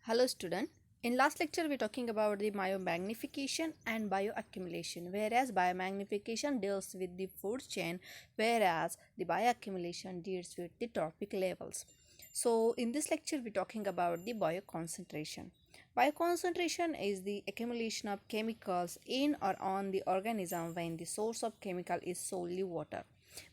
Hello student. In last lecture we talking about the biomagnification and bioaccumulation, whereas biomagnification deals with the food chain, whereas the bioaccumulation deals with the trophic levels. So in this lecture we talking about the bioconcentration. Bioconcentration is the accumulation of chemicals in or on the organism when the source of chemical is solely water.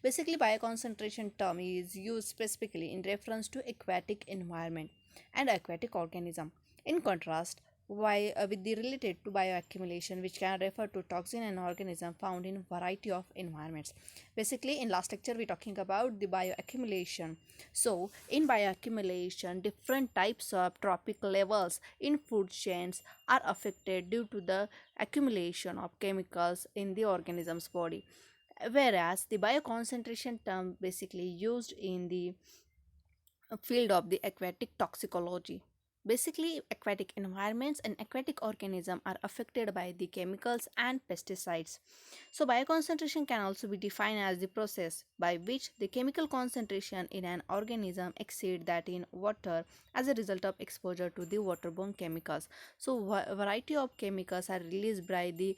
Basically, bioconcentration term is used specifically in reference to aquatic environment and aquatic organism. In contrast, with the related to bioaccumulation, which can refer to toxin and organism found in variety of environments. Basically, in last lecture we talking about the bioaccumulation. So, in bioaccumulation, different types of trophic levels in food chains are affected due to the accumulation of chemicals in the organism's body. Whereas the bioconcentration term basically used in the field of the aquatic toxicology. Basically, aquatic environments and aquatic organisms are affected by the chemicals and pesticides. So, bioconcentration can also be defined as the process by which the chemical concentration in an organism exceed that in water as a result of exposure to the waterborne chemicals. So, variety of chemicals are released by the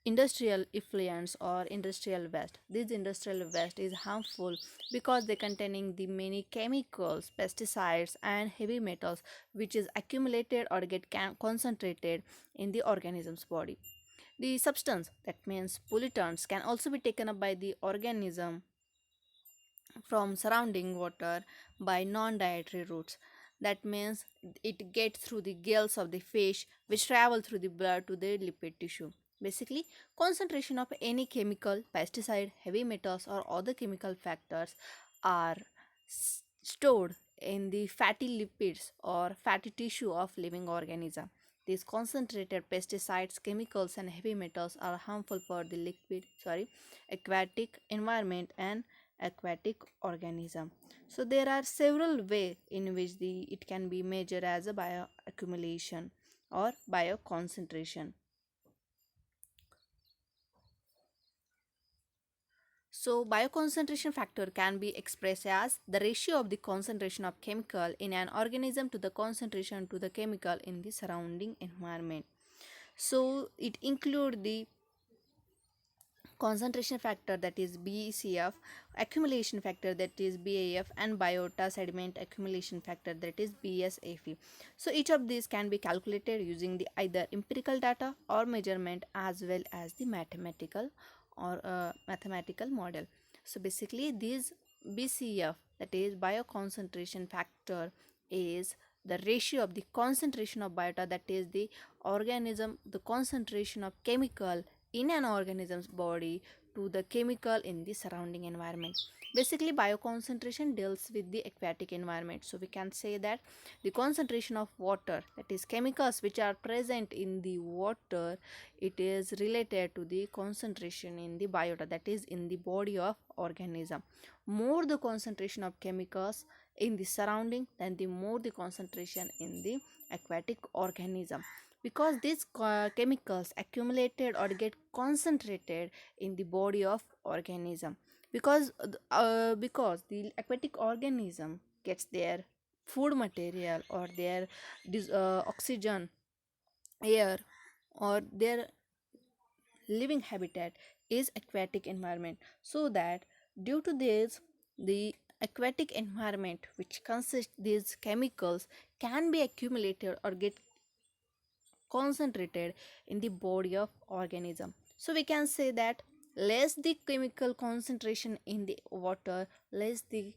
industrial effluents or industrial waste. This industrial waste is harmful because they containing the many chemicals, pesticides and heavy metals which is accumulated or get concentrated in the organism's body. The substance, that means pollutants, can also be taken up by the organism from surrounding water by non-dietary routes. That means it gets through the gills of the fish which travel through the blood to the lipid tissue. Basically, concentration of any chemical, pesticide, heavy metals or other chemical factors are stored in the fatty lipids or fatty tissue of living organism. These concentrated pesticides, chemicals and heavy metals are harmful for the aquatic environment and aquatic organism. So there are several ways in which it can be measured as a bioaccumulation or bioconcentration. So bioconcentration factor can be expressed as the ratio of the concentration of chemical in an organism to the concentration to the chemical in the surrounding environment. So it include the concentration factor, that is BCF, accumulation factor, that is BAF, and biota sediment accumulation factor, that is BSAF. So each of these can be calculated using the either empirical data or measurement as well as the mathematical model. So basically these BCF, that is bioconcentration factor, is the ratio of the concentration of biota, that is the concentration of chemical in an organism's body to the chemical in the surrounding environment. Basically, bioconcentration deals with the aquatic environment. So we can say that the concentration of water, that is chemicals which are present in the water, it is related to the concentration in the biota, that is in the body of organism. More the concentration of chemicals in the surrounding, then the more the concentration in the aquatic organism, because these chemicals accumulated or get concentrated in the body of organism, because the aquatic organism gets their food material or their oxygen, air, or their living habitat is aquatic environment. So that due to this, the aquatic environment which consists these chemicals can be accumulated or get concentrated in the body of organism. So we can say that less the chemical concentration in the water, less the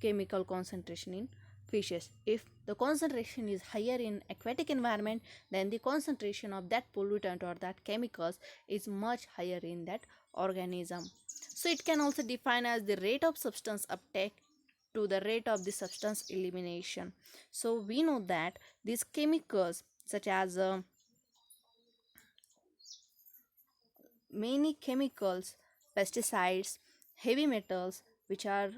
chemical concentration in fishes. If the concentration is higher in aquatic environment, then the concentration of that pollutant or that chemicals is much higher in that organism. So it can also define as the rate of substance uptake to the rate of the substance elimination. So we know that these chemicals such as many chemicals, pesticides, heavy metals which are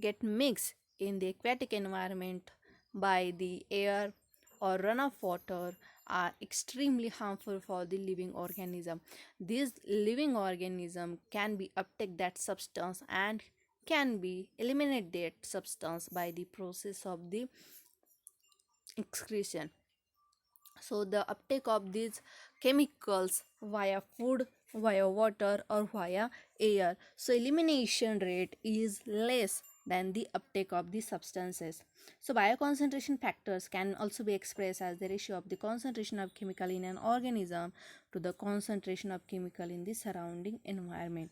get mixed in the aquatic environment by the air or runoff water are extremely harmful for the living organism. This living organism can be uptake that substance and can be eliminate that substance by the process of the excretion. So the uptake of these chemicals via food, via water, or via air, so elimination rate is less than the uptake of the substances. So bioconcentration factors can also be expressed as the ratio of the concentration of chemical in an organism to the concentration of chemical in the surrounding environment.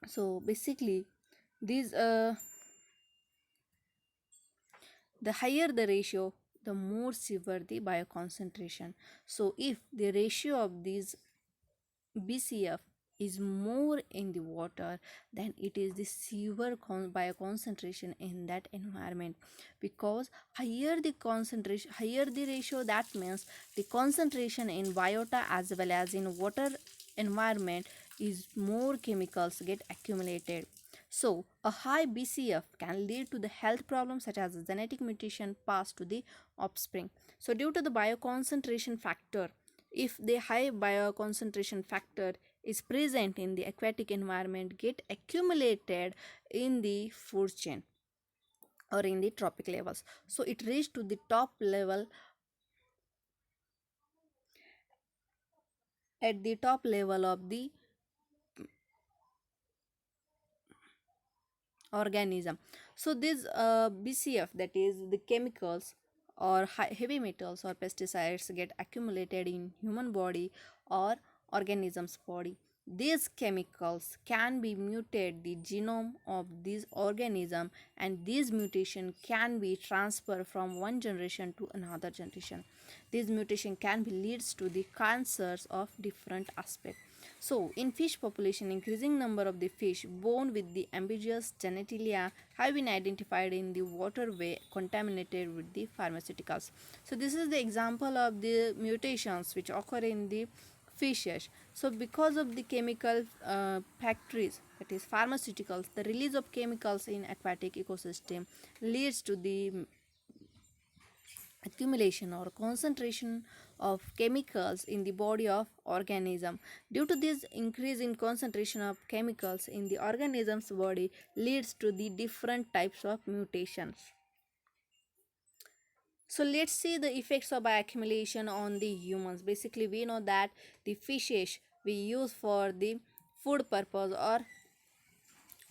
So basically these the higher the ratio, the more severe the bioconcentration. So if the ratio of these BCF is more in the water, then it is the severe bioconcentration in that environment. Because higher the concentration, higher the ratio, that means the concentration in biota as well as in water environment is more chemicals get accumulated. So a high BCF can lead to the health problems such as genetic mutation passed to the offspring. So due to the bioconcentration factor, if the high bioconcentration factor is present in the aquatic environment, get accumulated in the food chain or in the tropic levels, so it reached to the top level, at the top level of the organism. So this BCF, that is the chemicals or heavy metals or pesticides, get accumulated in human body or organism's body. These chemicals can be mutate the genome of this organism, and this mutation can be transferred from one generation to another generation. This mutation can be leads to the cancers of different aspects. So, in fish population, increasing number of the fish born with the ambiguous genitalia have been identified in the waterway contaminated with the pharmaceuticals. So, this is the example of the mutations which occur in the fishes. So, because of the chemical factories, that is pharmaceuticals, the release of chemicals in aquatic ecosystem leads to the accumulation or concentration of chemicals in the body of organism. Due to this increase in concentration of chemicals in the organism's body leads to the different types of mutations. So let's see the effects of bioaccumulation on the humans. Basically we know that the fishes we use for the food purpose or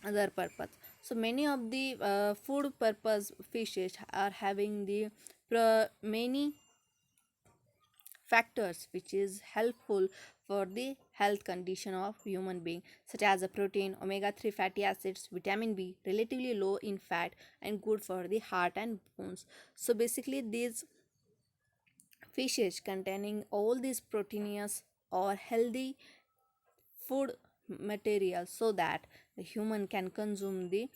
other purpose. So many of the food purpose fishes are having the many factors which is helpful for the health condition of human being, such as a protein, omega-3 fatty acids, vitamin B, relatively low in fat and good for the heart and bones. So basically these fishes containing all these proteinous or healthy food material so that the human can consume the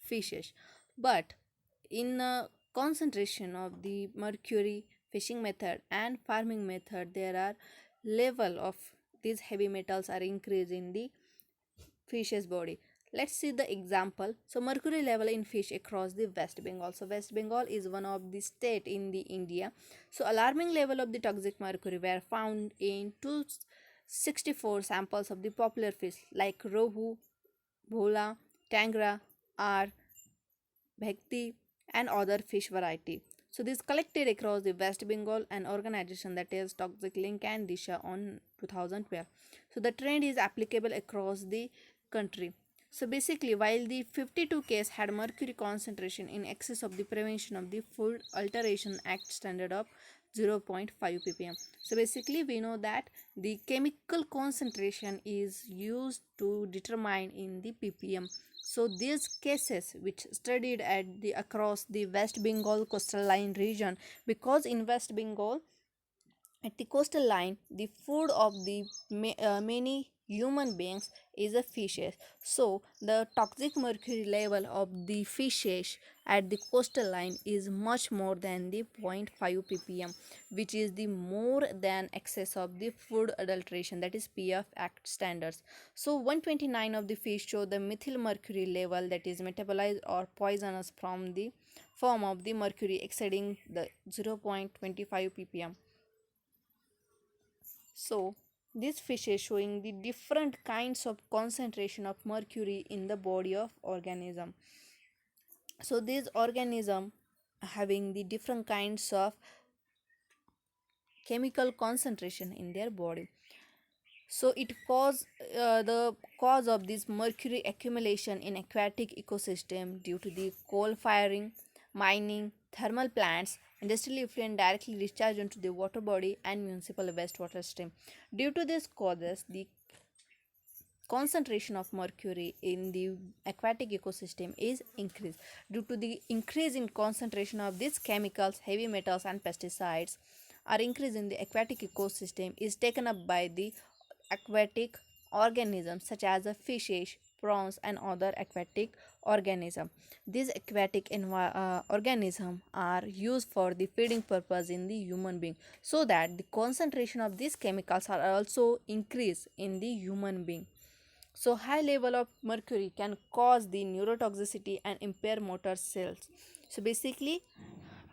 fishes. But in concentration of the mercury fishing method and farming method, there are level of these heavy metals are increased in the fish's body. Let's see the example. So mercury level in fish across the West Bengal. So West Bengal is one of the state in the India. So alarming level of the toxic mercury were found in 264 samples of the popular fish like rohu, bhola, tangra, r, bhakti, and other fish variety. So this collected across the West Bengal, an organization that is Toxic Link and Disha on 2012. So the trend is applicable across the country. So basically, while the 52 case had mercury concentration in excess of the Prevention of the Food Alteration Act standard of 0.5 ppm. So basically we know that the chemical concentration is used to determine in the ppm. So these cases which studied at the across the West Bengal coastal line region, because in West Bengal at the coastal line, the food of the many human beings is a fishes. So the toxic mercury level of the fishes at the coastal line is much more than the zero point 0.5 ppm, which is the more than excess of the food adulteration, that is PF Act standards. So 129 of the fish show the methyl mercury level, that is metabolized or poisonous from the form of the mercury exceeding the 0.25 ppm. So this fish is showing the different kinds of concentration of mercury in the body of organism. So this organism having the different kinds of chemical concentration in their body. So it cause the cause of this mercury accumulation in aquatic ecosystem due to the coal firing, mining, thermal plants, industrial effluent directly discharged into the water body and municipal wastewater stream. Due to these causes, the concentration of mercury in the aquatic ecosystem is increased. Due to the increase in concentration of these chemicals, heavy metals and pesticides are increased in the aquatic ecosystem is taken up by the aquatic organisms such as the fishes, prawns and other aquatic organisms. These aquatic organisms are used for the feeding purpose in the human being, so that the concentration of these chemicals are also increased in the human being. So high level of mercury can cause the neurotoxicity and impair motor cells. So basically,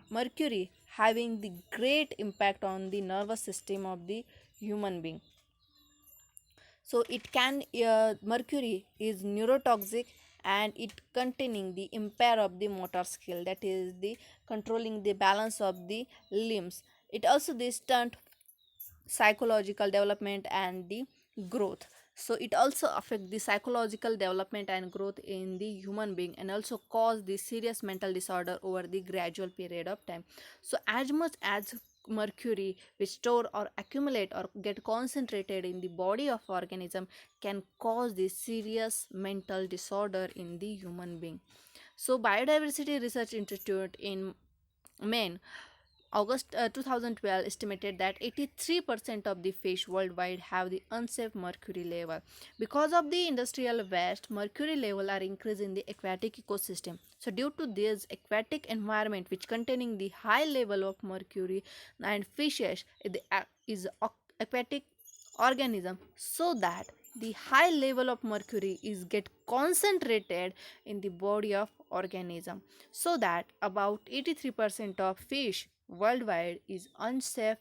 mercury having the great impact on the nervous system of the human being. So it can mercury is neurotoxic, and it containing the impair of the motor skill, that is the controlling the balance of the limbs. It also the stunt psychological development and the growth. So it also affect the psychological development and growth in the human being, and also cause the serious mental disorder over the gradual period of time. So as much as mercury which store or accumulate or get concentrated in the body of organism can cause the serious mental disorder in the human being. So biodiversity research institute in Maine, August 2012 estimated that 83% of the fish worldwide have the unsafe mercury level. Because of the industrial waste, mercury level are increased in the aquatic ecosystem. So due to this aquatic environment which containing the high level of mercury and fishes is aquatic organism, so that the high level of mercury is get concentrated in the body of organism, so that about 83% of fish worldwide is unsafe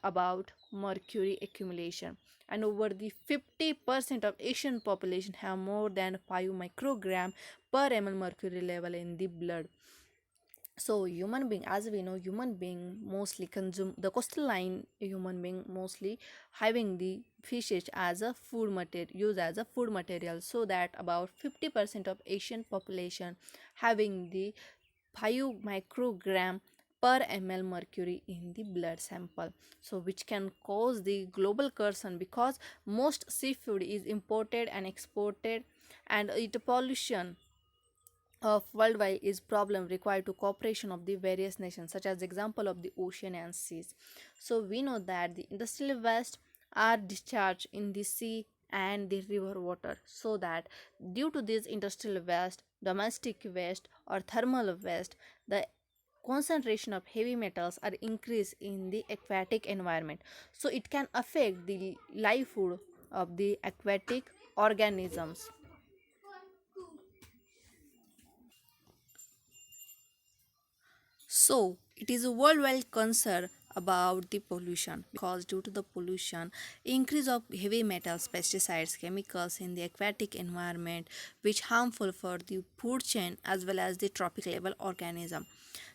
about mercury accumulation, and over the 50% of Asian population have more than 5 microgram per ml mercury level in the blood. So human being, as we know, human being mostly consume the coastal line, human being mostly having the fishes as a food material, used as a food material, so that about 50% of Asian population having the 5 microgram per ml mercury in the blood sample. So which can cause the global concern, because most seafood is imported and exported, and it pollution of worldwide is problem required to cooperation of the various nations, such as example of the ocean and seas. So we know that the industrial waste are discharged in the sea and the river water, so that due to this industrial waste, domestic waste or thermal waste, the concentration of heavy metals are increased in the aquatic environment. So it can affect the livelihood of the aquatic organisms. So, it is a worldwide concern about the pollution, because due to the pollution, increase of heavy metals, pesticides, chemicals in the aquatic environment, which harmful for the food chain as well as the trophic level organism.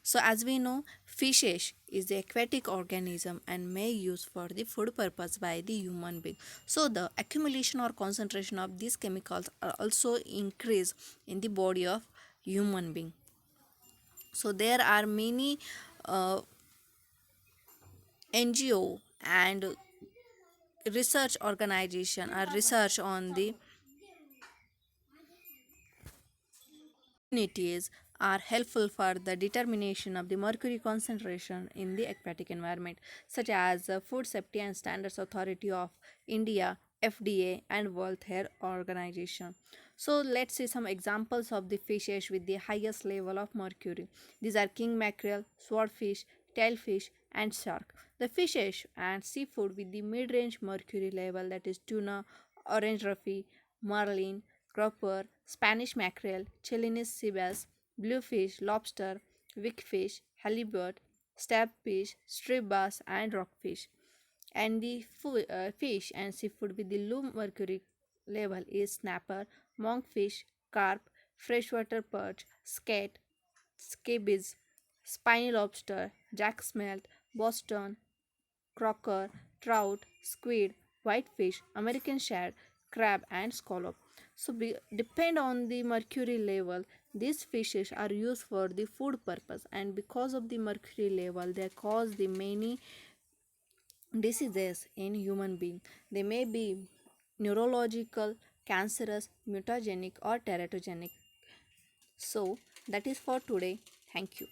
So as we know, fishes is the aquatic organism and may use for the food purpose by the human being. So the accumulation or concentration of these chemicals are also increased in the body of human being. So there are many uh, NGO and research organization are research on the communities are helpful for the determination of the mercury concentration in the aquatic environment, such as Food Safety and Standards Authority of India, FDA, and World Health Organization. So let's see some examples of the fishes with the highest level of mercury. These are king mackerel, swordfish, tailfish, and shark. The fishes and seafood with the mid-range mercury level, that is tuna, orange roughy, marlin, grouper, Spanish mackerel, Chilean sea bass, bluefish, lobster, wickfish, halibut, stabfish, striped bass, and rockfish. And the fish and seafood with the low mercury level is snapper, monkfish, carp, freshwater perch, skate, scabies, spiny lobster, jack smelt, Boston, croaker, trout, squid, whitefish, American shad, crab, and scallop. So, depend on the mercury level. These fishes are used for the food purpose, and because of the mercury level, they cause the many diseases in human being. They may be neurological, cancerous, mutagenic, or teratogenic. So, that is for today. Thank you.